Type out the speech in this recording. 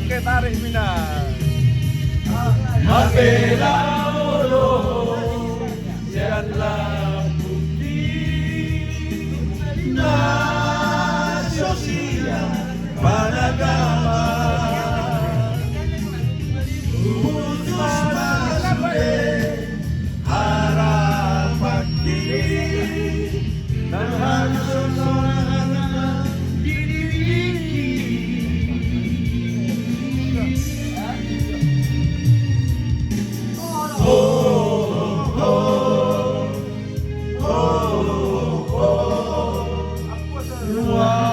Oke, tarik Minang. Mapela olo janganlah putih na sosial panagama putus masude harapan kini dan harus seorang diri. Wow.